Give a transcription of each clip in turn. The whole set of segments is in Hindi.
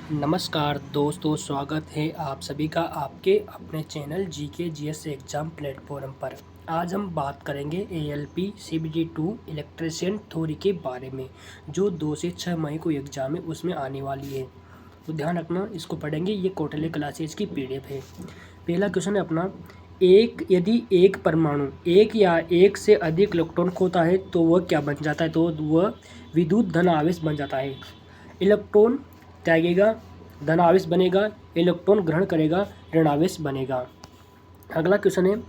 नमस्कार दोस्तों, स्वागत है आप सभी का आपके अपने channel GK GS exam platform पर। आज हम बात करेंगे एएलपी CBT2 इलेक्ट्रीशियन थ्योरी के बारे में, जो 2 से 6 मई को एग्ज़ाम है उसमें आने वाली है। तो ध्यान रखना, इसको पढ़ेंगे। ये क्वार्टरली क्लासेज की PDF है। पहला क्वेश्चन है अपना, यदि एक परमाणु एक या एक से अधिक इलेक्ट्रॉन खोता है तो वह क्या बन जाता है? तो वह विद्युत धन आवेश बन जाता है। इलेक्ट्रॉन त्यागेगा, धन आवेश बनेगा। इलेक्ट्रॉन ग्रहण करेगा, ऋण आवेश बनेगा। अगला क्वेश्चन है,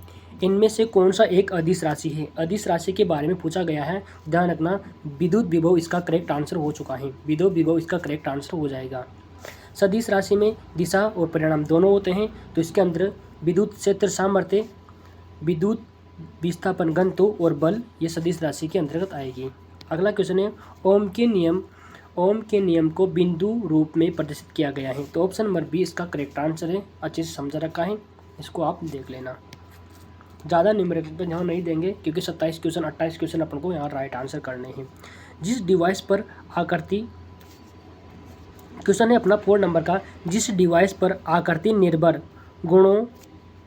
इनमें से कौन सा एक अदिश राशि है? अदिश राशि के बारे में पूछा गया है। ध्यान रखना, विद्युत विभव इसका करेक्ट आंसर हो चुका है। विद्युत विभव इसका करेक्ट आंसर हो जाएगा। सदिश राशि में दिशा और परिणाम दोनों होते हैं, तो इसके अंदर विद्युत क्षेत्र सामर्थ्य, विद्युत विस्थापन घनत्व और बल ये सदिश राशि के अंतर्गत आएगी। अगला क्वेश्चन है, ओम के नियम को बिंदु रूप में प्रदर्शित किया गया है। तो ऑप्शन नंबर बी इसका करेक्ट आंसर है। अच्छे से समझ रखा है, इसको आप देख लेना। ज़्यादा न्यूमेरिकल पे ध्यान नहीं देंगे, क्योंकि 27 क्वेश्चन 28 क्वेश्चन अपन को यहाँ राइट आंसर करने हैं। जिस डिवाइस पर आकृति, क्वेश्चन है अपना 4 नंबर का, जिस डिवाइस पर आकृति निर्भर गुणों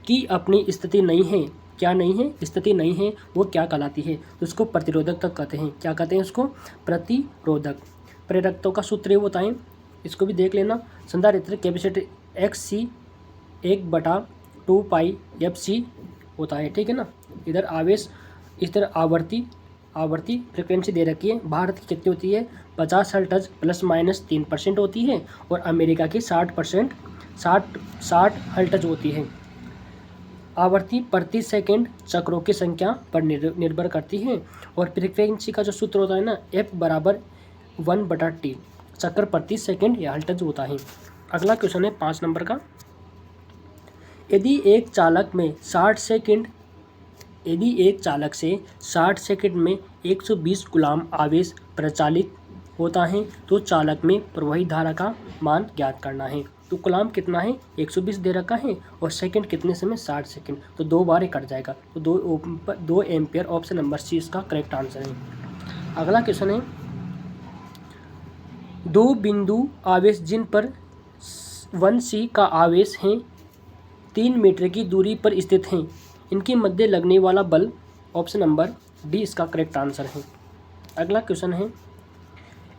की अपनी स्थिति नहीं है, क्या नहीं है? स्थिति नहीं है, वो क्या कहलाती है? तो उसको प्रतिरोधक तक कहते हैं। क्या कहते हैं उसको? प्रतिरोधक। प्रेरकत्व का सूत्र ये बताएं, इसको भी देख लेना। संधारित्र कैपेसिटर XC 1/2 पाई FC होता है, ठीक है ना। इधर आवेश, इस तरह आवर्ती फ्रिक्वेंसी दे रखी है। भारत की कितनी होती है? 50 हर्ट्ज ±3% होती है, और अमेरिका की 60 हर्ट्ज होती है। आवर्ती प्रति सेकंड चक्रों की संख्या पर निर्भर करती है, और फ्रीक्वेंसी का जो सूत्र होता है ना, F = 1/T, चक्र प्रति सेकंड या हर्ट्ज होता है। अगला क्वेश्चन है 5 नंबर का, यदि एक चालक से 60 सेकंड में 120 कूलम्ब आवेश प्रचालित होता है तो चालक में प्रवाही धारा का मान ज्ञात करना है। तो कूलम्ब कितना है? 120 दे रखा है, और सेकंड कितने समय? 60 सेकंड। तो 2 बार ही कट जाएगा, तो 2 एम्पियर। ऑप्शन नंबर सी इसका करेक्ट आंसर है। अगला क्वेश्चन है, 2 बिंदु आवेश जिन पर 1C का आवेश है 3 मीटर की दूरी पर स्थित हैं, इनके मध्य लगने वाला बल? ऑप्शन नंबर डी इसका करेक्ट आंसर है। अगला क्वेश्चन है,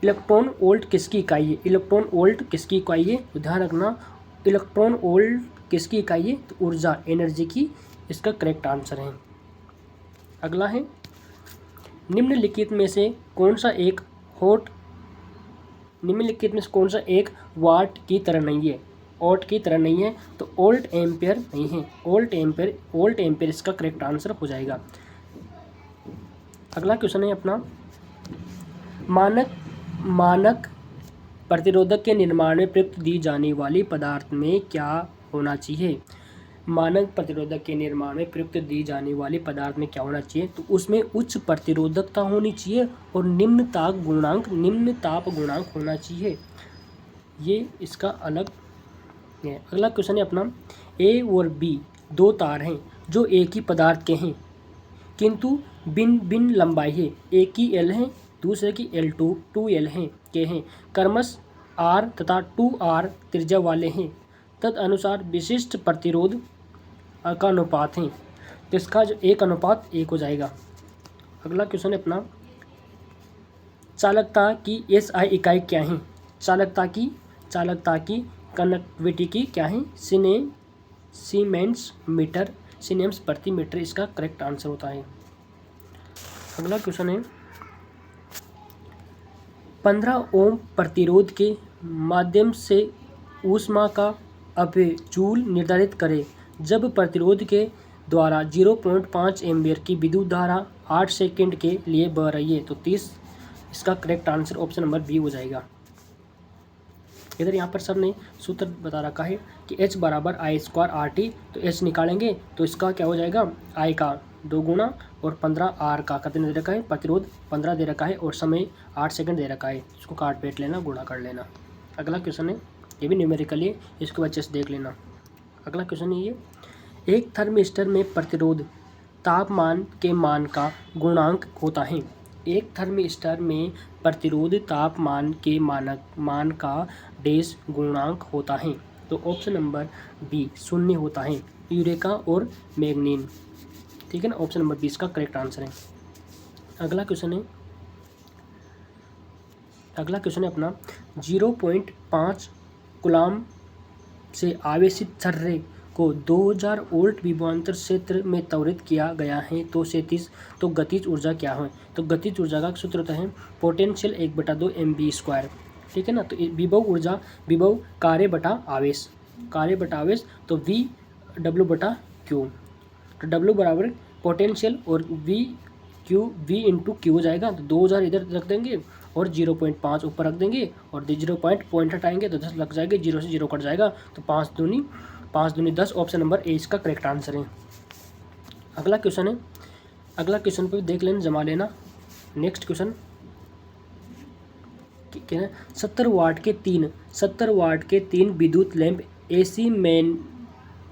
इलेक्ट्रॉन वोल्ट किसकी इकाई है? इलेक्ट्रॉन वोल्ट किसकी इकाई है? तो ध्यान रखना, इलेक्ट्रॉन वोल्ट किसकी इकाई है? तो ऊर्जा, एनर्जी की इसका करेक्ट आंसर है। अगला है, निम्नलिखित में से कौन सा एक वाट की तरह नहीं है? वोल्ट की तरह नहीं है, तो वोल्ट एम्पियर नहीं है। वोल्ट एम्पियर इसका करेक्ट आंसर हो जाएगा। अगला क्वेश्चन है अपना, मानक प्रतिरोधक के निर्माण में प्रयुक्त दी जाने वाली पदार्थ में क्या होना चाहिए? मानक प्रतिरोधक के निर्माण में प्रयुक्त दी जाने वाली पदार्थ में क्या होना चाहिए? तो उसमें उच्च प्रतिरोधकता होनी चाहिए, और निम्न ताप गुणांक होना चाहिए। ये इसका अलग है। अगला क्वेश्चन है अपना, A और B 2 तार हैं जो एक ही पदार्थ के हैं, किंतु भिन्न लंबाई है। एक की L है, दूसरे की L2 2L के हैं, क्रमश R तथा 2R त्रिज्या वाले हैं, तदनुसार विशिष्ट प्रतिरोध का अनुपात है। तो इसका जो 1:1 हो जाएगा। अगला क्वेश्चन है अपना, चालकता की SI इकाई क्या है? चालकता की कनेक्टिविटी की क्या है? सीमेंस प्रति मीटर इसका करेक्ट आंसर होता है। अगला क्वेश्चन है, 15 ओम प्रतिरोध के माध्यम से ऊष्मा का अपव्यय जूल निर्धारित करें जब प्रतिरोध के द्वारा 0.5 एम्पियर की विद्युत धारा 8 सेकंड के लिए बह रही है। तो 30 इसका correct answer option number B हो जाएगा। इधर यहाँ पर सर ने सूत्र बता रखा है कि H = I² RT। तो H निकालेंगे तो इसका क्या हो जाएगा? I का 2 गुना और 15 R का कितने दे रखा है? प्रतिरोध 15 दे रखा है, और समय 8 सेकंड दे रखा है। इसको काट पेट लेना, गुणा कर लेना। अगला क्वेश्चन है, ये भी न्यूमेरिकल है, इसको अच्छे से देख लेना। अगला क्वेश्चन है ये, एक थर्मिस्टर में प्रतिरोध तापमान के मान का गुणांक होता है। एक थर्मिस्टर में प्रतिरोध तापमान के मानक मान का डैश गुणांक होता है। तो ऑप्शन नंबर बी 0 होता है, यूरेका और मैग्नीन। ठीक है ना, ऑप्शन नंबर 20 का करेक्ट आंसर है। अगला क्वेश्चन है अपना 0.5 कूलाम से आवेशित छर्रे को 2000 वोल्ट विभवांतर क्षेत्र में त्वरित किया गया है तो गतिज ऊर्जा क्या है? तो गतिज ऊर्जा का सूत्र होता है पोटेंशियल 1/2 mv²। ठीक है ना, तो विभव कार्य बटा आवेश तो v W/Q। तो W बराबर पोटेंशियल और v इंटू क्यू हो जाएगा। तो 2000 इधर रख देंगे और 0.5 ऊपर रख देंगे और 0 पॉइंट हटाएंगे तो 10 लग जाएंगे, 0 से 0 कट जाएगा। तो 5 दूनी 10, ऑप्शन नंबर ए इसका करेक्ट आंसर है। अगला क्वेश्चन पे देख लेना, जमा लेना। नेक्स्ट क्वेश्चन क्या है? 70 वाट के 3 विद्युत लैंप एसी मेन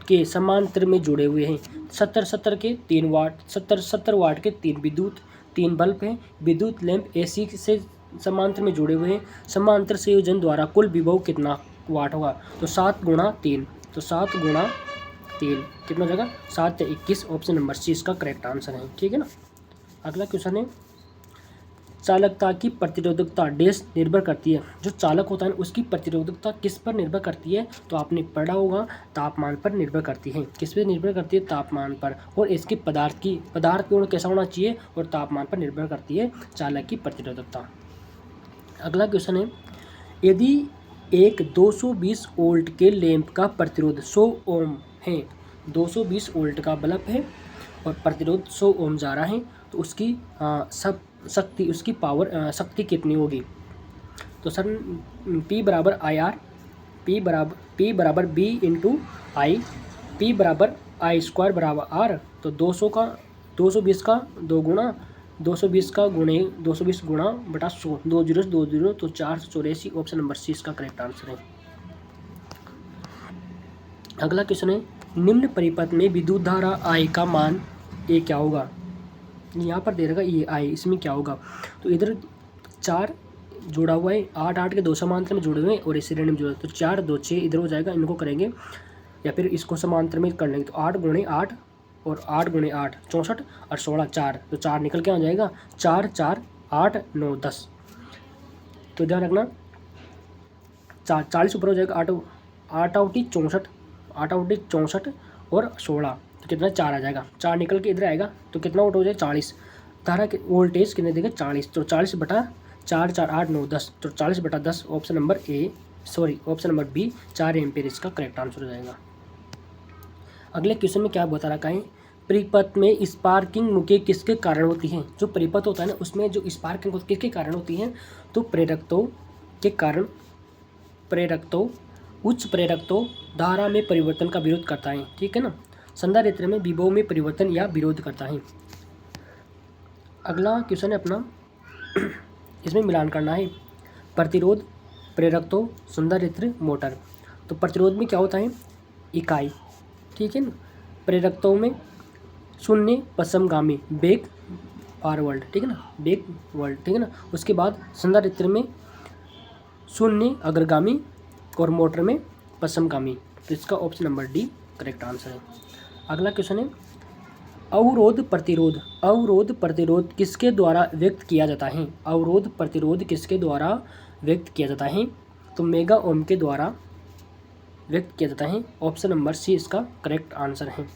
के समांतर में जुड़े हुए हैं। 70 के 3 वाट 70 वाट के 3 बल्ब हैं। विद्युत लैंप एसी से समांतर में जुड़े हुए हैं। समांतर संयोजन द्वारा कुल विभव कितना वाट होगा? तो 7 गुणा 3। तो 7 गुणा 3 कितना हो जाएगा? 7 या 21, ऑप्शन नंबर सी इसका करेक्ट आंसर है। ठीक है ना। अगला क्वेश्चन है चालकता की प्रतिरोधकता डैश निर्भर करती है। जो चालक होता है उसकी प्रतिरोधकता किस पर निर्भर करती है? तो आपने पढ़ा होगा तापमान पर निर्भर करती है। किस पर निर्भर करती है? तापमान पर। और इसके पदार्थ गुण कैसा होना चाहिए और तापमान पर निर्भर करती है चालक की प्रतिरोधकता। अगला क्वेश्चन है यदि एक 220 वोल्ट के लैंप का प्रतिरोध 100 ओम है, 220 वोल्ट का बल्ब है और प्रतिरोध 100 ओम जा रहा है, तो उसकी शक्ति कितनी होगी? तो सर P बराबर IR, P बराबर B इंटू आई, P बराबर I² बराबर R। तो 220 का 220 गुणा बटा 100, 2 0 तो 484, ऑप्शन नंबर सी इसका करेक्ट आंसर है। अगला क्वेश्चन है निम्न परिपथ में विद्युत धारा I का मान ये क्या होगा? यहाँ पर दे रखा ये I, इसमें क्या होगा? तो इधर 4 जुड़ा हुआ है, 8 के 2 समांतर में जुड़े हुए हैं और इसे ऋण में जुड़े, तो 4 2 6 इधर हो जाएगा। इनको करेंगे या फिर इसको समांतर में कर लेंगे, तो 8 गुणे 8 और 8 गुणे 8 64 और 16 4, तो 4 निकल के आ जाएगा। 4 4 8 9 10, तो ध्यान रखना 40 ऊपर हो जाएगा। 8 आउटी 64 और 16, तो कितना 4 आ जाएगा। 4 निकल के इधर आएगा तो कितना वोल्ट हो जाएगा? 40। धारा के वोल्टेज कितने देगा? 40। तो 40 बटा 4 4 8 9 10, तो 40 बटा 10, ऑप्शन नंबर बी 4 एम्पीयर इसका करेक्ट आंसर हो जाएगा। अगले क्वेश्चन में क्या बता रखा है परिपथ में स्पार्किंग मुख्य किसके कारण होती है? जो परिपथ होता है ना उसमें जो स्पार्किंग किसके कारण होती है? तो प्रेरकत्व के कारण। उच्च प्रेरकत्व धारा में परिवर्तन का विरोध करता है। ठीक है ना। संधारित्र में विभव में परिवर्तन या विरोध करता है। अगला क्वेश्चन है अपना इसमें मिलान करना है प्रतिरोध, प्रेरकत्व, संधारित्र, मोटर। तो प्रतिरोध में क्या होता है? इकाई। ठीक है ना। प्रेरकत्व में 0 पश्चिमगामी बैक फॉरवर्ड, ठीक है ना, बैकवर्ड, ठीक है ना। उसके बाद संधारित्र में 0 अग्रगामी और मोटर में पश्चिमगामी, तो इसका option number D correct answer है। अगला क्वेश्चन है अवरोध प्रतिरोध किसके द्वारा व्यक्त किया जाता है? अवरोध प्रतिरोध किसके द्वारा व्यक्त किया जाता है? तो मेगा ओम के द्वारा व्यक्त किया जाता है। ऑप्शन नंबर सी इसका करेक्ट आंसर है।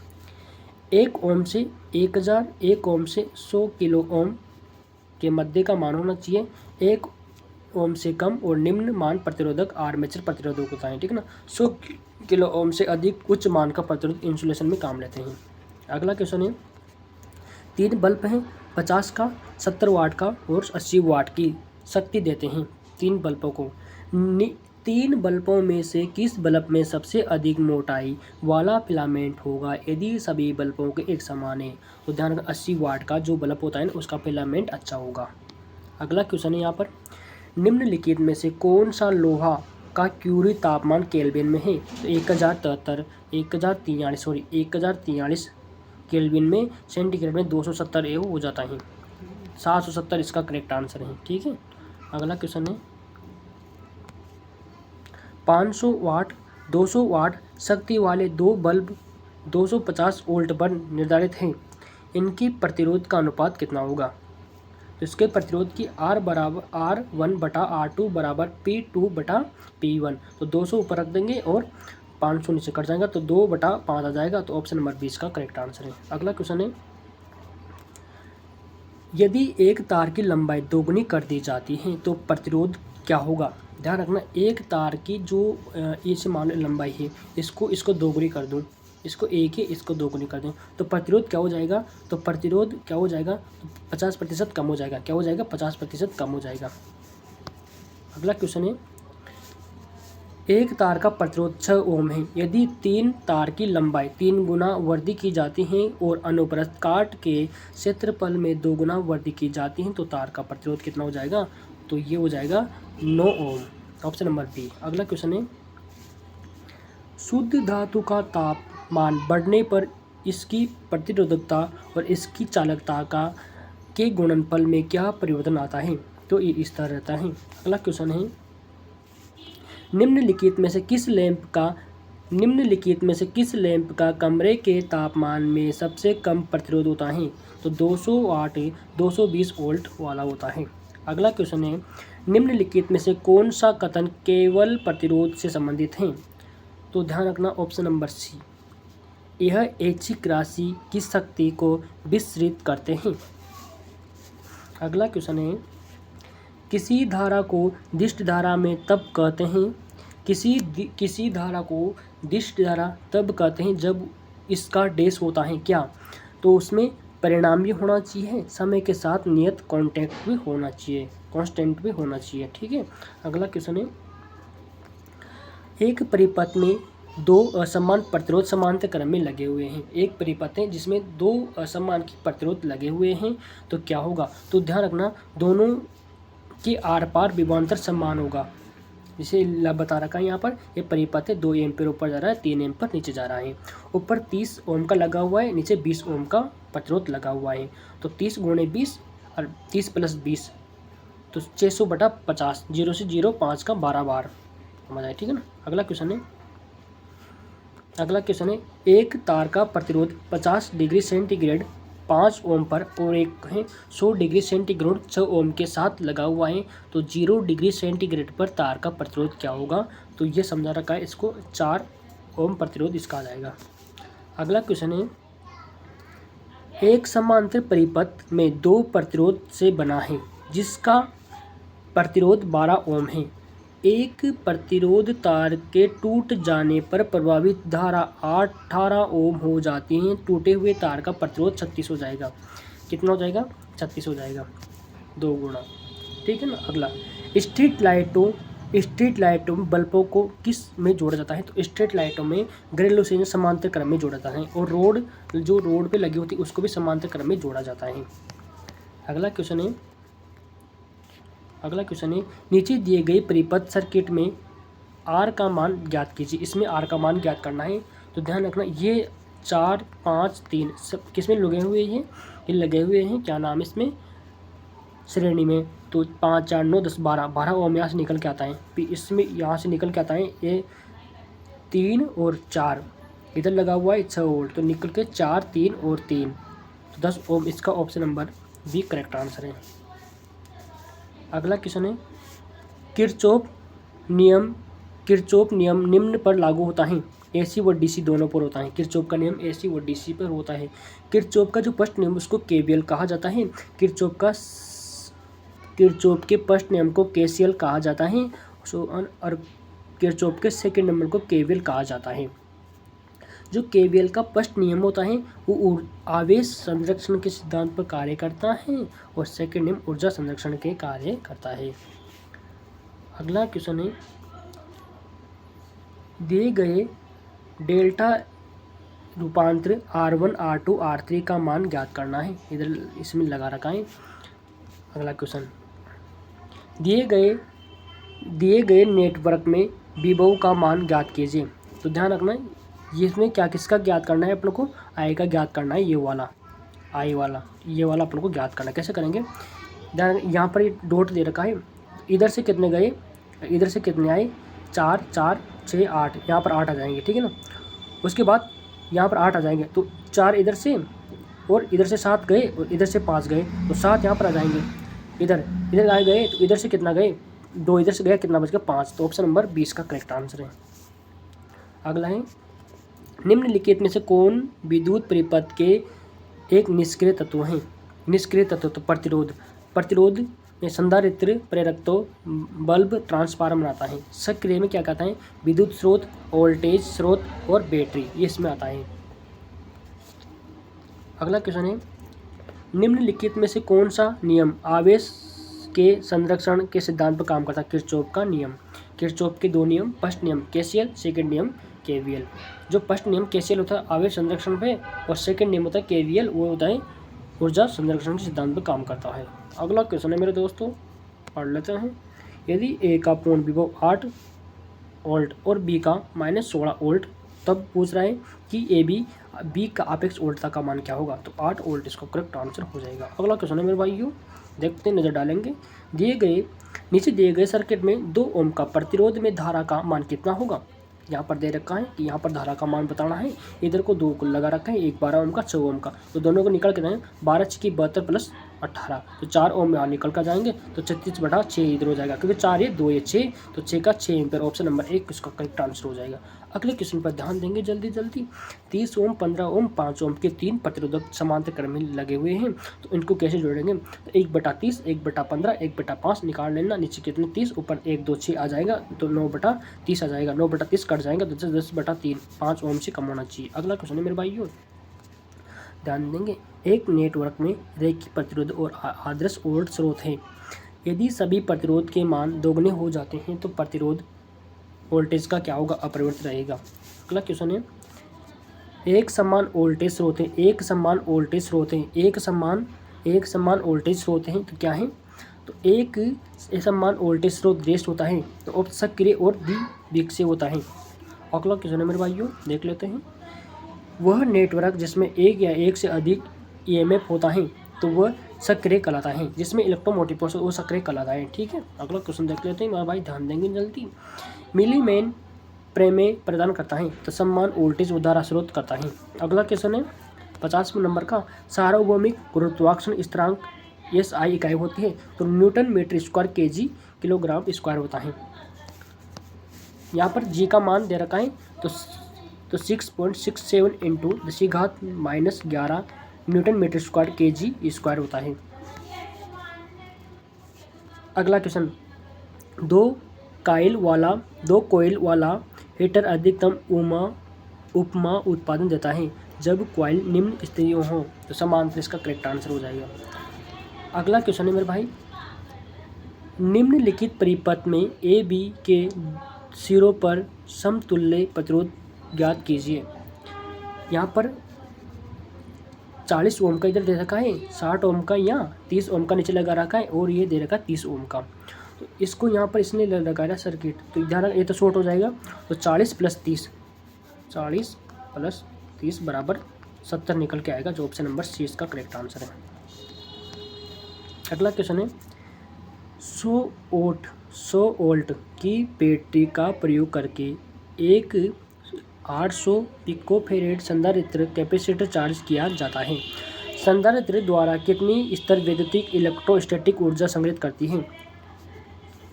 1 ओम से 1000, 1 ओम से 100 किलो ओम के मध्य का मान होना चाहिए। 1 ओम से कम और निम्न मान प्रतिरोधक आर्मेचर प्रतिरोधक होता है। ठीक है ना। 100 किलो ओम से अधिक उच्च मान का प्रतिरोध इंसुलेशन में काम लेते हैं। अगला क्वेश्चन है 3 बल्ब हैं 50 का, 70 वाट का और 80 वाट की शक्ति देते हैं। 3 बल्बों को 3 बल्बों में से किस बल्ब में सबसे अधिक मोटाई वाला फिलामेंट होगा यदि सभी बल्बों के एक समान है? तो ध्यान रखना 80 वाट का जो बल्ब होता है ना उसका फिलामेंट अच्छा होगा। अगला क्वेश्चन है यहाँ पर निम्नलिखित में से कौन सा लोहा का क्यूरी तापमान केल्विन में है? तो 1043 केल्विन में, सेंटीग्रेड में 270 हो जाता है। 770 इसका करेक्ट आंसर है। ठीक है। अगला क्वेश्चन है 500 वाट 200 वाट शक्ति वाले दो बल्ब 250 वोल्ट पर निर्धारित हैं, इनकी प्रतिरोध का अनुपात कितना होगा। तो इसके प्रतिरोध की R बराबर R1 बटा R2 बराबर P2 बटा P1। तो 200 ऊपर रख देंगे और 500 नीचे कट जाएगा, तो 2/5 आ जाएगा। तो ऑप्शन नंबर 20 का करेक्ट आंसर है। अगला क्वेश्चन है यदि एक तार की लंबाई दोगुनी कर दी जाती है तो प्रतिरोध क्या होगा। ध्यान रखना, एक तार की जो इस मान लो लंबाई है, इसको दोगुनी कर दूं, इसको एक है, इसको दोगुनी कर दूं, तो प्रतिरोध क्या हो जाएगा। तो प्रतिरोध क्या हो जाएगा, 50% कम हो जाएगा। क्या हो जाएगा, 50% कम हो जाएगा। अगला क्वेश्चन है एक तार का प्रतिरोध 6 ओम है, यदि 3 तार की लंबाई 3 गुना वृद्धि की जाती है और अनुप्रस्थ काट के क्षेत्रफल में 2 गुना वृद्धि की जाती है तो तार का प्रतिरोध कितना हो जाएगा। तो ये हो जाएगा 9 ओम। Option number B. अगला क्वेश्चन है शुद्ध धातु का तापमान बढ़ने पर इसकी प्रतिरोधकता और इसकी चालकता के गुणनफल में क्या परिवर्तन आता है। तो ये इस तरह रहता है। अगला क्वेश्चन है निम्नलिखित में से किस लैंप का कमरे के तापमान में सबसे कम प्रतिरोध होता है। तो 200 वाट 220 वोल्ट वाला होता है। अगला क्वेश्चन है निम्नलिखित में से कौन सा कथन केवल प्रतिरोध से संबंधित है। तो ध्यान रखना ऑप्शन नंबर सी, यह ऐच्छिक राशि की शक्ति को विस्तृत करते हैं। अगला क्वेश्चन है किसी धारा को दिष्ट धारा में तब कहते हैं किसी धारा को दिष्ट धारा तब कहते हैं जब इसका डैश होता है क्या। तो उसमें परिणाम भी होना चाहिए, समय के साथ नियत कांस्टेंट भी होना चाहिए। ठीक है। अगला क्वेश्चन है एक परिपथ में दो असमान प्रतिरोध समांतर क्रम में लगे हुए हैं। एक परिपथ है जिसमें दो असमान की प्रतिरोध लगे हुए हैं, तो क्या होगा। तो ध्यान रखना दोनों के आर पार विभवांतर समान होगा। जिसे बता रखा है यहाँ पर, ये परिपथ है, 2 एम्पीयर ऊपर जा रहा है, 3 एम्पीयर नीचे जा रहा है। ऊपर 30 ओम का लगा हुआ है, नीचे 20 ओम का प्रतिरोध लगा हुआ है। तो 30 × 20 और 30 + 20 तो 600/50, 0 से 0 5 का 12 बार समझ आए। ठीक है ना। अगला क्वेश्चन है एक तार का प्रतिरोध 50 डिग्री सेंटीग्रेड 5 ओम पर और एक है 100 डिग्री सेंटीग्रेड 6 ओम के साथ लगा हुआ है, तो 0 डिग्री सेंटीग्रेड पर तार का प्रतिरोध क्या होगा। तो ये समझा रखा है, इसको 4 ओम प्रतिरोध इसका आ जाएगा। अगला क्वेश्चन है एक समांतर परिपथ में 2 प्रतिरोध से बना है जिसका प्रतिरोध 12 ओम है। एक प्रतिरोध तार के टूट जाने पर प्रभावित धारा 18 ओम हो जाती है। टूटे हुए तार का प्रतिरोध 36 हो जाएगा। कितना हो जाएगा, 36 हो जाएगा, 2 गुना। ठीक है ना। अगला स्ट्रीट लाइटों में बल्बों को किस में जोड़ा जाता है। तो स्ट्रीट लाइटों में घरेलू से समांतर क्रम में जोड़ा जाता है और रोड पे लगी होती है उसको भी समांतर क्रम में जोड़ा जाता है। अगला क्वेश्चन है नीचे दिए गए परिपथ सर्किट में आर का मान ज्ञात कीजिए। इसमें आर का मान ज्ञात करना है। तो ध्यान रखना ये 4 5 3 सब किसमें लगे हुए हैं, ये लगे हुए हैं क्या नाम इसमें श्रेणी में। तो 5 4 9 10 12 ओम यहाँ से निकल के आता है, फिर इसमें यहाँ से निकल के आता है ये 3 और 4 इधर लगा हुआ है 6 वोल्ट, तो निकल के 4 3 और 3 तो 10 ओम। इसका option number B correct answer है। अगला क्वेश्चन है किरचॉफ नियम निम्न पर लागू होता है। एसी व डीसी दोनों पर होता है। किरचॉफ का नियम एसी व डीसी पर होता है। किरचॉफ का जो फर्स्ट नियम उसको केवीएल कहा जाता है। किरचॉफ के फर्स्ट नियम को केसीएल कहा जाता है और किरचॉफ के सेकंड नंबर को केवीएल कहा जाता है। जो केवीएल का फर्स्ट नियम होता है वो आवेश संरक्षण के सिद्धांत पर कार्य करता है और सेकंड नियम ऊर्जा संरक्षण के कार्य करता है। अगला क्वेश्चन है दिए गए डेल्टा रूपांतर R1 R2 R3 का मान ज्ञात करना है। इधर इसमें लगा रखा है। अगला क्वेश्चन दिए गए नेटवर्क में विभव का मान ज्ञात कीजिए। तो ध्यान रखना ये इसमें क्या किसका ज्ञात करना है, अपने को आई का ज्ञात करना है। ये वाला आई वाला ये वाला अपने को ज्ञात करना है। कैसे करेंगे, ध्यान यहाँ पर डॉट दे रखा है, इधर से कितने गए, इधर से कितने आए, 4 4 6 8, यहाँ पर 8 आ जाएंगे, ठीक है ना। उसके बाद यहाँ पर 8 आ जाएंगे, तो 4 इधर से और इधर से 7 गए और इधर से 5 गए, तो 7 यहाँ पर आ जाएंगे। इधर इधर आए गए, तो इधर से कितना गए, 2 इधर से गया, कितना बच गया 5। तो ऑप्शन नंबर 20 का करेक्ट आंसर है। अगला है, निम्नलिखित में से कौन विद्युत परिपथ के एक निष्क्रिय तत्व है। निष्क्रिय तत्व तो प्रतिरोध, प्रतिरोध में संधारित्र, प्रेरकत्व, बल्ब, ट्रांसफार्मर आता है। सक्रिय में क्या कहता है, विद्युत स्रोत, वोल्टेज स्रोत और बैटरी, ये इसमें आता है। अगला क्वेश्चन है, निम्नलिखित में से कौन सा नियम आवेश के संरक्षण के सिद्धांत पर काम करता है। किरचॉफ का नियम, किरचॉफ के 2 नियम, फर्स्ट नियम केसीएल, सेकंड नियम केवीएल। जो फर्स्ट नियम केसीएल होता है आवेश संरक्षण पे, और सेकंड नियम होता है केवीएल, वो होता है ऊर्जा संरक्षण के सिद्धांत पर काम करता है। अगला क्वेश्चन है मेरे दोस्तों, पढ़ लेते हैं। यदि ए का पूर्ण विभव 8 वोल्ट और बी का -16 वोल्ट, तब पूछ रहा है कि ए बी का अपेक्ष वोल्टता का मान क्या होगा। तो 8 वोल्ट इसका करेक्ट आंसर हो जाएगा। अगला क्वेश्चन है मेरे भाइयों, देखते हैं, नज़र डालेंगे। नीचे दिए गए सर्किट में 2 ओम का प्रतिरोध में धारा का मान कितना होगा। यहाँ पर दे रखा है कि यहाँ पर धारा का मान बताना है। इधर को 2 को लगा रखा है, एक 12 ओम का 6 ओम का, तो दोनों को निकल के जाएंगे, 12 की 72 प्लस 18, तो 4 ओम यहाँ निकल कर जाएंगे, तो 36/6 इधर हो जाएगा, क्योंकि 4 ये 2 ये 6, तो 6 का 6 एम्पीयर, ऑप्शन नंबर 1 इसका करेक्ट आंसर हो जाएगा। अगले क्वेश्चन पर ध्यान देंगे जल्दी जल्दी। 30 ओम, 15 ओम, 5 ओम के 3 प्रतिरोधक समांतर क्रम में लगे हुए हैं, तो इनको कैसे जोड़ेंगे। तो 1/30, 1/15, 1/5 निकाल लेना। नीचे कितने 30, ऊपर 1 2 6 आ जाएगा, तो 9/30 आ जाएगा। 9/30 कट जाएगा, तो 10/3, 5 ओम से कम होना चाहिए। अगला क्वेश्चन है मेरे भाइयों, ध्यान देंगे। एक नेटवर्क में रेखीय प्रतिरोध और आदर्श वोल्ट स्रोत है। यदि सभी प्रतिरोध के मान दोगुने हो जाते हैं तो प्रतिरोध वोल्टेज का क्या होगा, अपरिवर्तित रहेगा। अगला क्वेश्चन है, एक समान वोल्टेज स्रोत है, एक समान वोल्टेज स्रोत है, एक समान वोल्टेज स्रोत है, तो क्या है, तो एक समान वोल्टेज स्रोत रेस्ट होता है, तो सक्रिय और विक्षेप होता है। अगला क्वेश्चन है मेरे भाइयों, देख लेते हैं। वह नेटवर्क जिसमें एक या एक से अधिक ईएमएफ होता है तो वह सक्रिय कहलाता है। जिसमें इलेक्ट्रोमोटिव प्रोसेस वो सक्रिय कहलाता है, ठीक है। अगला क्वेश्चन देख लेते हैं मेरे भाई, ध्यान देंगे जल्दी। मिलीमेन प्रमेय प्रदान करता है तो समान वोल्टेज उधारा स्रोत करता है। अगला क्वेश्चन है 50वें नंबर का, सार्वभौमिक गुरुत्वाकर्षण स्थिरांक SI इकाई होती है तो newton metre square KG kilogram square होता है। यहाँ पर जी का मान दे रखा है, तो 6.67 × 10⁻⁻11 newton metre square KG square होता है। अगला क्वेश्चन, दो कोयल वाला हीटर अधिकतम उपमा उत्पादन देता है जब कॉइल निम्न स्थितियों हो, तो समांतर इसका करेक्ट आंसर हो जाएगा। अगला क्वेश्चन है मेरे भाई, निम्नलिखित परिपथ में ए बी के सिरों पर समतुल्य प्रतिरोध ज्ञात कीजिए। यहाँ पर 40 ओम का इधर दे रखा है, 60 ओम का यहाँ 30 ओम का नीचे लगा रखा है, और ये दे रखा है 30 ओम का। तो इसको यहाँ पर इसने लगाया सर्किट, तो ध्यान ये तो शॉर्ट हो जाएगा, तो 40 + 30 बराबर 70 निकल के आएगा, जो ऑप्शन नंबर C इसका करेक्ट आंसर है। अगला क्वेश्चन है, 100 वोल्ट की बैटरी का प्रयोग करके एक 800 पिकोफैरेड संधारित्र कैपेसिटर चार्ज किया जाता है। संधारित्र द्वारा कितनी स्तर वैद्युतिक इलेक्ट्रोस्टैटिक ऊर्जा संग्रहित करती है।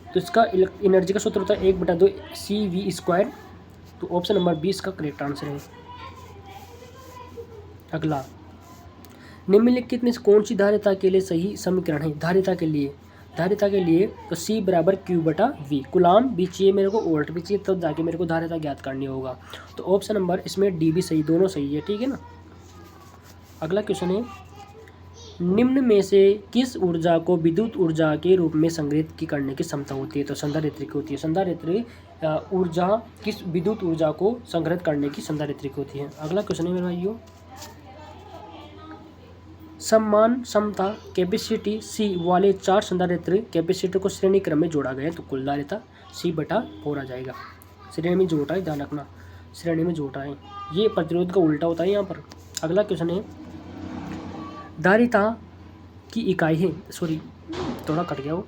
तो इसका एनर्जी का सूत्र होता है 1/2 CV², तो ऑप्शन नंबर 20 का करेक्ट आंसर है। अगला, निम्नलिखित में से कौन सी धारिता के लिए सही समीकरण है। धारिता के लिए तो C = Q/V। कुलाम भी चाहिए मेरे को, वोल्ट भी चाहिए, तब जाके मेरे को धारिता ज्ञात करनी होगा। तो ऑप्शन नंबर इसमें D भी सही, दोनों सही है, ठीक है ना। अगला क्वेश्चन है, निम्न में से किस ऊर्जा को विद्युत ऊर्जा के रूप में संग्रहित करने की क्षमता होती है। तो संधारित्र की होती है। संधारित्र ऊर्जा किस विद्युत ऊर्जा को संग्रहित करने की संधारित्र की होती है। अगला क्वेश्चन है मेरे भाइयों, समान क्षमता कैपेसिटी C वाले 4 संधारित्र कैपेसिटर को श्रेणी क्रम में जोड़ा गया, तो कुल धारिता C/4 आ जाएगा। श्रेणी में जोड़ रहा है, ध्यान रखना, श्रेणी में जोड़ रहा है, ये प्रतिरोध का उल्टा होता है यहाँ पर। अगला क्वेश्चन है, धारिता की इकाई है, थोड़ा कट गया हो।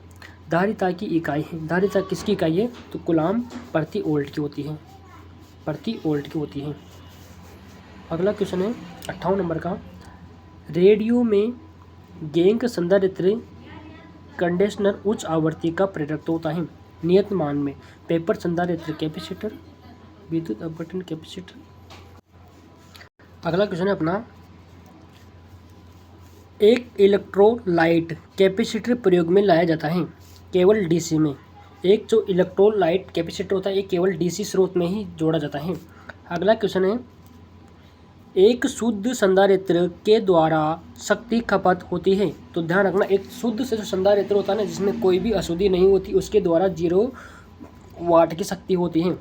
धारिता की इकाई है, धारिता किसकी इकाई है? तो कूलाम प्रति वोल्ट की होती है, प्रति वोल्ट की होती है। अगला क्वेश्चन है 58 नंबर का, रेडियो में गैंग संधारित्र कंडीशनर उच्च आवृत्ति का प्रेरक होता है, नियत मान में पेपर संधारित्र कैपेसिटर, विद्युत अपघटन कैपेसिटर। अगला क्वेश्चन है अपना, एक इलेक्ट्रोलाइट कैपेसिटर प्रयोग में लाया जाता है केवल डीसी में। एक जो इलेक्ट्रोलाइट कैपेसिटर होता है ये केवल डीसी स्रोत में ही जोड़ा जाता है। अगला क्वेश्चन है, एक शुद्ध संधारित्र के द्वारा शक्ति खपत होती है। तो ध्यान रखना, एक शुद्ध से जो संधारित्र होता है ना, जिसमें कोई भी अशुद्धि नहीं होती, उसके द्वारा 0 वाट की शक्ति होती है।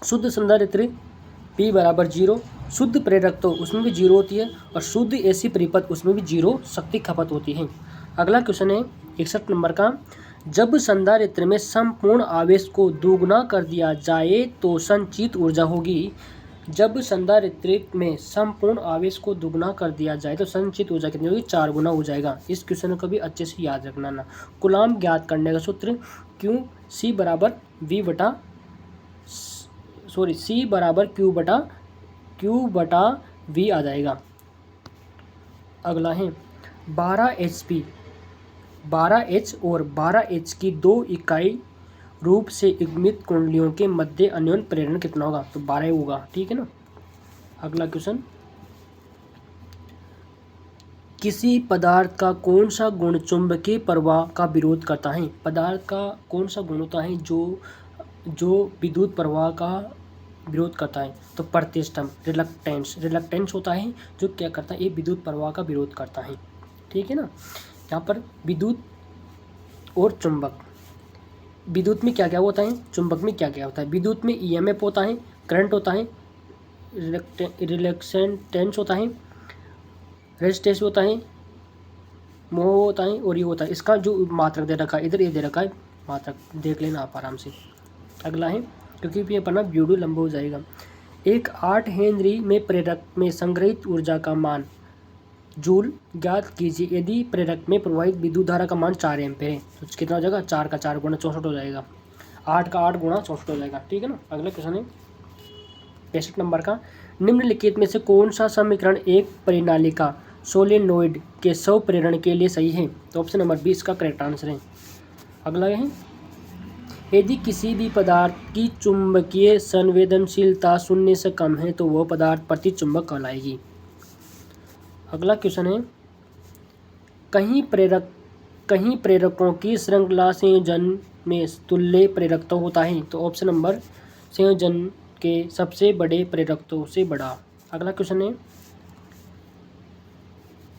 शुद्ध संधारित्र P बराबर 0, शुद्ध प्रेरक तो उसमें भी 0 होती है, और शुद्ध एसी परिपथ उसमें भी 0 शक्ति खपत होती है। अगला क्वेश्चन है 61 नंबर का, जब संधारित्र में संपूर्ण आवेश को दोगुना कर दिया जाए तो संचित ऊर्जा होगी। जब संधारित्र में संपूर्ण आवेश को दोगुना कर दिया जाए तो संचित ऊर्जा कितनी होगी? 4 गुना हो जाएगा। इस क्वेश्चन को भी अच्छे से याद रखना ना। कूलाम ज्ञात करने का सूत्र C बराबर Q बटा V आ जाएगा। अगला है 12H और 12H की 2 इकाई रूप से युग्मित कुंडलियों के मध्य अन्योन्य प्रेरण कितना होगा? तो 12 होगा, ठीक है ना। अगला क्वेश्चन, किसी पदार्थ का कौन सा गुण चुंबकीय प्रवाह का विरोध करता है? पदार्थ का कौन सा गुण होता है जो विद्युत प्रवाह का विरोध करता है? तो प्रतिष्ठम, रिलक्टेंस होता है जो क्या करता है? ये विद्युत प्रवाह का विरोध करता है, ठीक है ना। यहाँ पर विद्युत और चुंबक, विद्युत में क्या क्या होता है, चुंबक में क्या क्या होता है? विद्युत में ईएमएफ होता है, करंट होता है, रिलक्टेंस होता है, रेजिस्टेंस होता है, मोह होता है, और ये होता है। इसका जो मात्रक दे रखा है इधर, ये दे रखा है मात्रक, देख लेना आप आराम से। अगला है, क्योंकि ये पढ़ना वीडियो लंबा हो जाएगा। एक 8 हेनरी में प्रेरक में संग्रहित ऊर्जा का मान जूल ज्ञात कीजिए यदि प्रेरक में प्रवाहित विद्युत धारा का मान 4 एम्पीयर है। तो कितना हो जाएगा? 4 का 4 गुना 64 हो जाएगा, 8 का 8 गुना 64 हो जाएगा, ठीक है ना। अगला क्वेश्चन है 65 नंबर का, निम्नलिखित में से कौन सा समीकरण एक परिनालिका सोलेनोइड के स्व प्रेरण के लिए सही है? तो ऑप्शन नंबर 20 का करेक्ट आंसर है। अगला है, यदि किसी भी पदार्थ की चुंबकीय संवेदनशीलता 0 से कम है तो वह पदार्थ प्रतिचुंबक कहलाएगी। अगला क्वेश्चन है, कहीं प्रेरकों की श्रृंखला संयोजन में तुल्य प्रेरकत्व होता है। तो ऑप्शन नंबर संयोजन के सबसे बड़े प्रेरकत्व से बड़ा। अगला क्वेश्चन है,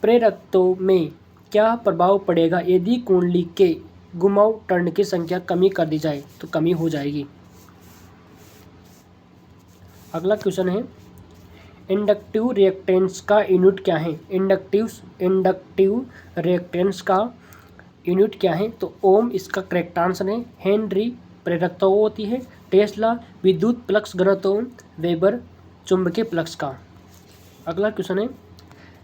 प्रेरकत्व में क्या प्रभाव पड़ेगा यदि कुंडली के घुमाव टर्न की संख्या कमी कर दी जाए? तो कमी हो जाएगी। अगला क्वेश्चन है, इंडक्टिव रिएक्टेंस का यूनिट क्या है? इंडक्टिव रिएक्टेंस का यूनिट क्या है? तो ओम इसका करेक्ट आंसर है। हेनरी प्रेरकत्व होती है, टेस्ला विद्युत प्लक्स घनत्व, वेबर चुंबकीय प्लक्स का। अगला क्वेश्चन है,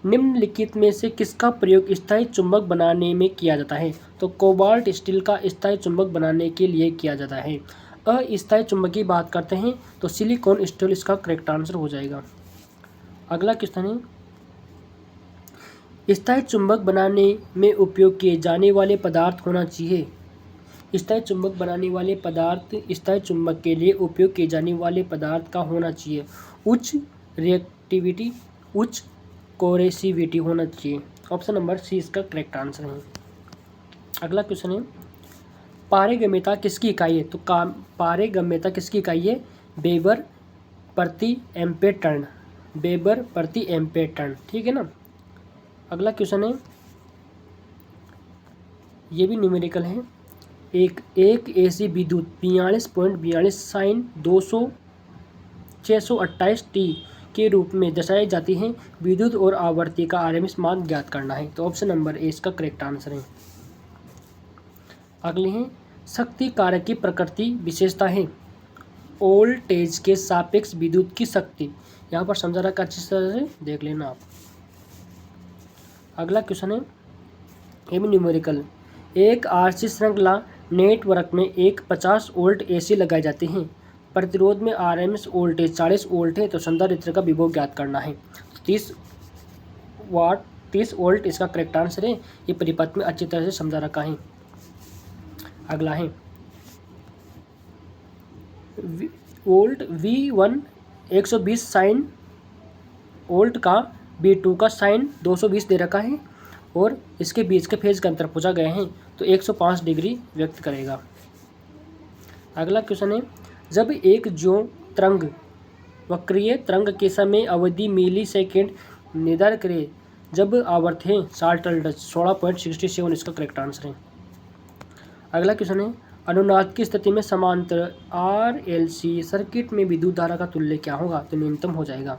निम्नलिखित में से किसका प्रयोग स्थायी चुंबक बनाने में किया जाता है? तो कोबाल्ट स्टील का स्थायी चुंबक बनाने के लिए किया जाता है। अस्थायी चुंबक की बात करते हैं तो सिलिकॉन स्टील इसका करेक्ट आंसर हो जाएगा। अगला क्वेश्चन है, स्थायी चुंबक बनाने में उपयोग किए जाने वाले पदार्थ होना चाहिए। स्थायी चुंबक बनाने वाले पदार्थ, स्थायी चुंबक के लिए उपयोग किए जाने वाले पदार्थ का होना चाहिए उच्च रिएक्टिविटी, उच्च कोरेसिविटी होना चाहिए। ऑप्शन नंबर सी इसका करेक्ट आंसर है। अगला क्वेश्चन है, पारगम्यता किसकी इकाई है? तो पारगम्यता किसकी इकाई है? वेबर प्रति एम्पीयर टर्न, वेबर प्रति एम्पीयर टर्न, ठीक है ना। अगला क्वेश्चन है, ये भी न्यूमेरिकल है। एक एसी विद्युत 42.42 साइन 628 टी के रूप में दर्शाई जाती है। विद्युत और आवर्ती का आरएमएस मान ज्ञात करना है। तो ऑप्शन नंबर ए इसका करेक्ट आंसर है। अगले हैं, शक्ति कारक की प्रकृति विशेषता है वोल्टेज के सापेक्ष विद्युत की शक्ति। यहाँ पर समझा रखा, अच्छी तरह से देख लेना आप। अगला क्वेश्चन है, ये भी न्यूमेरिकल, एक आरसी श्रृंखला नेटवर्क में एक 50 वोल्ट एसी लगाए जाते हैं। प्रतिरोध में आरएमएस वोल्टेज 40 वोल्ट है, तो संधारित्र का विभव ज्ञात करना है। 30 वोल्ट इसका करेक्ट आंसर है। ये परिपथ में अच्छी तरह से समझा रखा है। अगला है वोल्ट V1 120 साइन वोल्ट का V2 का साइन 220 दे रखा है और इसके बीच के फेज का अंतर पूछा गया है, तो 105 डिग्री व्यक्त करेगा। अगला क्वेश्चन है, जब एक ज्यो तरंग वक्रीय तरंग के समय अवधि मिली सेकेंड निर्धारित करें, जब आवर्त है 60 टर्टल 16.67 इसका करेक्ट आंसर है। अगला क्वेश्चन है, अनुनाद की स्थिति में समांतर RLC सर्किट में विद्युत धारा का तुल्य क्या होगा, तो न्यूनतम हो जाएगा।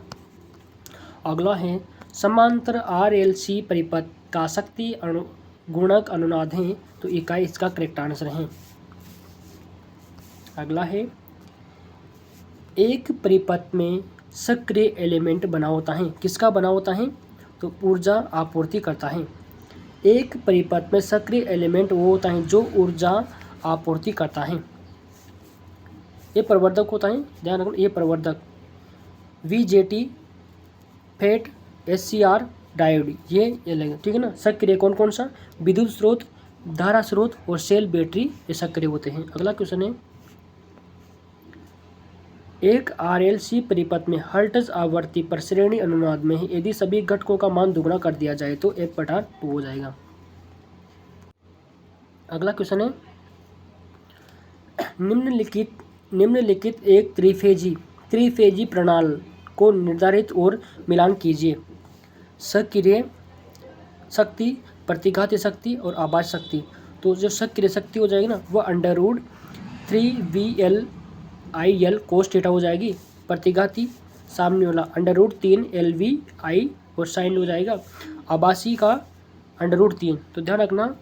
अगला है, समांतर RLC परिपथ का शक्ति गुणक अनुनाद है, तो इकाई इसका करेक्ट आंसर है। अगला है, एक परिपथ में सक्रिय एलिमेंट बना होता है, किसका बना होता है, तो ऊर्जा आपूर्ति करता है। एक परिपथ में सक्रिय एलिमेंट वो होता है जो ऊर्जा आपूर्ति करता है। ये प्रवर्धक होता है, ध्यान रखना, ये प्रवर्धक VJT, फेट, SCR, डायोड, ये लगेगा, ठीक है ना। सक्रिय कौन कौन सा, विद्युत स्रोत, धारा स्रोत और सेल बैटरी, ये सक्रिय होते हैं। अगला क्वेश्चन है, एक RLC परिपथ में हर्ट्ज आवृत्ति पर श्रेणी अनुनाद में है, यदि सभी घटकों का मान दुगुना कर दिया जाए तो 1/2 हो जाएगा। अगला क्वेश्चन है, निम्नलिखित एक त्रिफेजी प्रणाल को निर्धारित और मिलान कीजिए। सक्रिय शक्ति, प्रतिघाती शक्ति और आभास शक्ति। तो जो सक्रिय शक्ति हो जाएगी ना, वह √3VLIL cos थीटा हो जाएगी। प्रतिघाती सामने वाला √3LVI और साइन हो जाएगा। आभासी का √3। तो ध्यान रखना,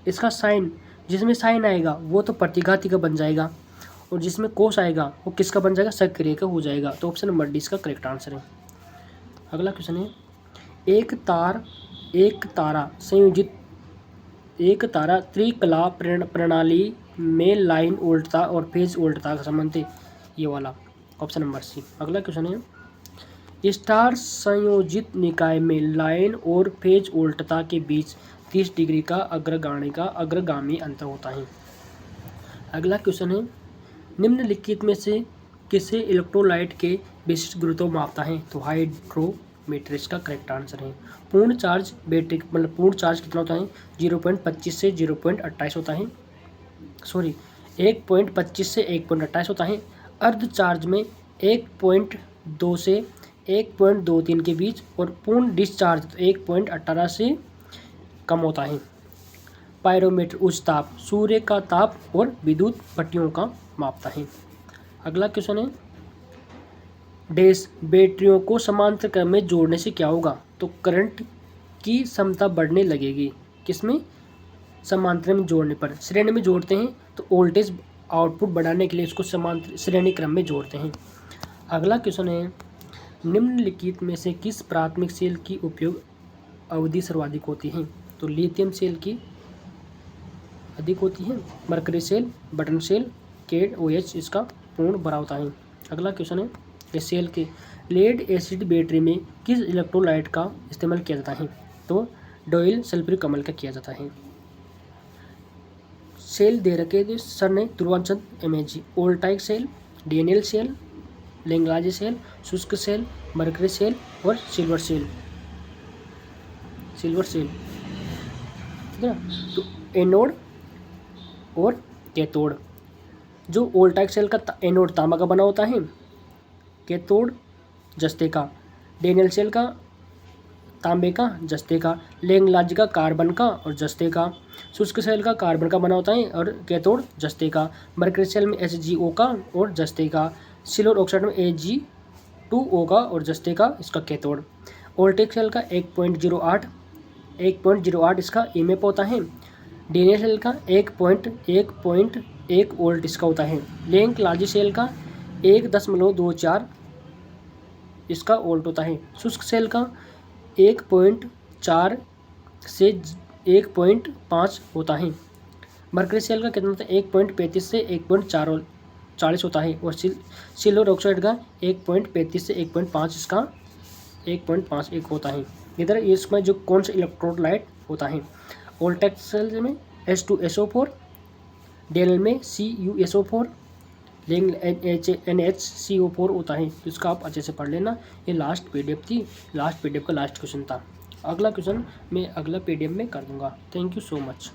इसका साइन, जिसमें साइन आएगा वो तो प्रतिघाती का बन जाएगा और जिसमें कोस आएगा वो किसका बन जाएगा, सक्रिय का हो जाएगा। तो ऑप्शन नंबर डी इसका करेक्ट आंसर है। अगला क्वेश्चन है, एक तारा त्रिकला प्रणाली में लाइन उल्टता और फेज उल्टता का संबंध है, ये वाला, ऑप्शन नंबर सी। अगला क्वेश्चन है, स्टार संयोजित निकाय में लाइन और फेज उल्टता के बीच 30 डिग्री का अग्रगामी अंतर होता है। अगला क्वेश्चन है, निम्नलिखित में से किसे इलेक्ट्रोलाइट के विशिष्ट गुरुत्व मापता है, तो हाइड्रोमीटर इसका करेक्ट आंसर है। पूर्ण चार्ज बैटरी, मतलब पूर्ण चार्ज कितना होता है, 0.25 से 0.28 होता है, 1.25 से 1.28 होता है। अर्ध चार्ज में 1.2 से 1.23 के बीच और पूर्ण डिस्चार्ज 1.18 से कम होता है। पायरोमीटर उच्च ताप, सूर्य का ताप और विद्युत भट्टियों का मापता है। अगला क्वेश्चन है, बैटरियों को समांतर क्रम में जोड़ने से क्या होगा, तो करंट की क्षमता बढ़ने लगेगी। किसमें, समांतर में जोड़ने पर। श्रेणी में जोड़ते हैं तो वोल्टेज आउटपुट बढ़ाने के लिए इसको समांतर श्रेणी क्रम में जोड़ते हैं। अगला क्वेश्चन है, निम्नलिखित में से किस प्राथमिक सेल की उपयोग अवधि सर्वाधिक होती है, तो लिथियम सेल की अधिक होती है, मरकरी सेल, बटन सेल, कैड OH इसका पूर्ण भरा होता है। अगला क्वेश्चन है, ये सेल के लेड एसिड बैटरी में किस इलेक्ट्रोलाइट का इस्तेमाल किया जाता है, तो डॉयल सल्फ्यूरिक अम्ल का किया जाता है। सेल दे रखे सर ने, ध्रुवांचंद MAG, voltaic cell, DNL cell, लेंग्राजे सेल, शुष्क सेल, मरकरी सेल और सिल्वर सेल, ठीक है ना। तो एनोड और कैथोड, जो वोल्टाइक सेल का एनोड तांबा का बना होता है, कैथोड जस्ते का, डेनियल सेल का तांबे का, जस्ते का, लेंग्राज का कार्बन का और जस्ते का, शुष्क सेल का कार्बन का बना होता है और कैथोड जस्ते का, मरकरी सेल में HgO का और जस्ते का, सिल्वर ऑक्साइड में Ag2O का और जस्ते का इसका कैथोड। वोल्टेक सेल का 1.08 इसका EMF होता है। डेनियल सेल का 1.1 वोल्ट इसका होता है। लेंग्राज सेल का 1.24 इसका वोल्ट होता है। शुष्क सेल का 1.4 से 1.5 होता है। मरकरी सेल का कितना होता है 1.35 से 1.40 होता है। और सिल्वर ऑक्साइड का 1.35 से 1.5 इसका 1.51 होता है। इधर इसमें जो कौन सा इलेक्ट्रोलाइट होता है, वोल्टेक सेल में H2SO4, डेल में CuSO4, लिंग NHCO4 होता है। इसका आप अच्छे से पढ़ लेना। ये लास्ट PDF थी, लास्ट PDF का लास्ट क्वेश्चन था। अगला क्वेश्चन मैं अगला PDF में कर दूंगा। Thank you so much.